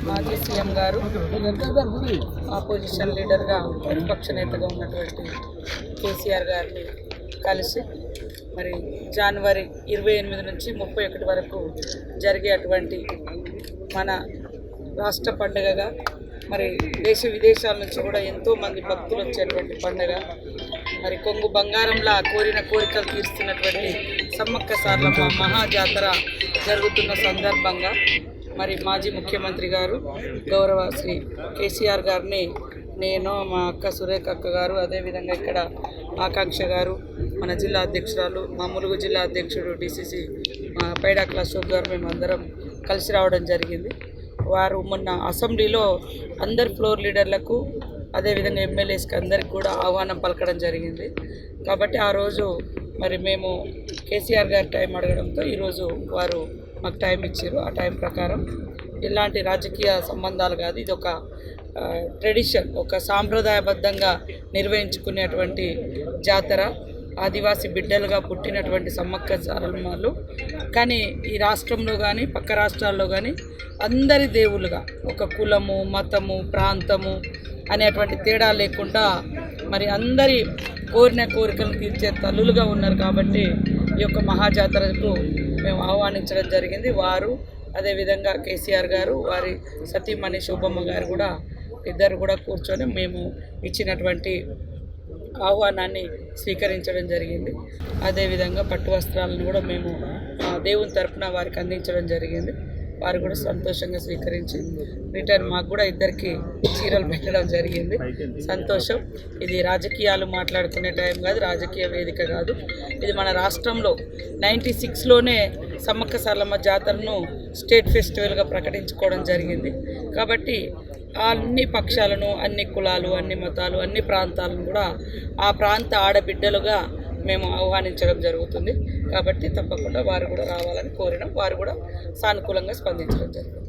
మాజీ సీఎం గారు ఆపోజిషన్ లీడర్గా ప్రతిపక్ష నేతగా ఉన్నటువంటి కేసీఆర్ గారిని కలిసి మరి జనవరి 28 నుంచి 31 వరకు జరిగేటువంటి మన రాష్ట్ర పండుగగా మరి దేశ విదేశాల నుంచి కూడా ఎంతోమంది భక్తులు వచ్చేటువంటి పండుగ, మరి కొంగు బంగారంలా కోరిన కోరికలు తీరుస్తున్నటువంటి సమ్మక్క సారలమ్మ మహాజాతర జరుగుతున్న సందర్భంగా మరి మాజీ ముఖ్యమంత్రి గారు గౌరవ శ్రీ కేసీఆర్ గారిని నేను, మా అక్క సురేఖ అక్క గారు, అదేవిధంగా ఇక్కడ ఆకాంక్ష గారు, మన జిల్లా అధ్యక్షురాలు, మా ములుగు జిల్లా అధ్యక్షుడు డిసిసి పైడాకుల అశోక్ గారు మేమందరం కలిసి రావడం జరిగింది. వారు మొన్న అసెంబ్లీలో అందరు ఫ్లోర్ లీడర్లకు అదేవిధంగా ఎమ్మెల్యేస్కి అందరికి కూడా ఆహ్వానం పలకడం జరిగింది. కాబట్టి ఆ రోజు మరి మేము కేసీఆర్ గారి టైం అడగడంతో ఈరోజు వారు మాకు టైం ఇచ్చారు. ఆ టైం ప్రకారం ఇలాంటి రాజకీయ సంబంధాలు కాదు, ఇది ఒక ట్రెడిషన్, ఒక సాంప్రదాయబద్ధంగా నిర్వహించుకునేటువంటి జాతర. ఆదివాసీ బిడ్డలుగా పుట్టినటువంటి సమ్మక్క సారలమ్మలు కానీ ఈ రాష్ట్రంలో కానీ పక్క రాష్ట్రాల్లో కానీ అందరి దేవుళ్ళుగా ఒక కులము, మతము, ప్రాంతము అనేటువంటి తేడా లేకుండా మరి అందరి కోరిన కోరికలను తీర్చే తల్లులుగా ఉన్నారు. కాబట్టి ఈ యొక్క మహాజాతరకు మేము ఆహ్వానించడం జరిగింది. వారు అదేవిధంగా కేసీఆర్ గారు, వారి సతీమణి శోభమ్మ గారు కూడా ఇద్దరు కూడా కూర్చొని మేము ఇచ్చినటువంటి ఆహ్వానాన్ని స్వీకరించడం జరిగింది. అదేవిధంగా పట్టు వస్త్రాలను కూడా మేము దేవుని తరపున వారికి అందించడం జరిగింది. వారు కూడా సంతోషంగా స్వీకరించి రిటర్న్ మాకు కూడా ఇద్దరికి చీరలు పెట్టడం జరిగింది. సంతోషం. ఇది రాజకీయాలు మాట్లాడుకునే టైం కాదు, రాజకీయ వేదిక కాదు. ఇది మన రాష్ట్రంలో 96లోనే సమ్మక్క సారలమ్మ జాతరను స్టేట్ ఫెస్టివల్గా ప్రకటించుకోవడం జరిగింది. కాబట్టి అన్ని పక్షాలను, అన్ని కులాలు, అన్ని మతాలు, అన్ని ప్రాంతాలను కూడా ఆ ప్రాంత ఆడబిడ్డలుగా మేము ఆహ్వానించడం జరుగుతుంది. కాబట్టి తప్పకుండా వారు కూడా రావాలని కోరినాం. వారు కూడా సానుకూలంగా స్పందించడం జరిగింది.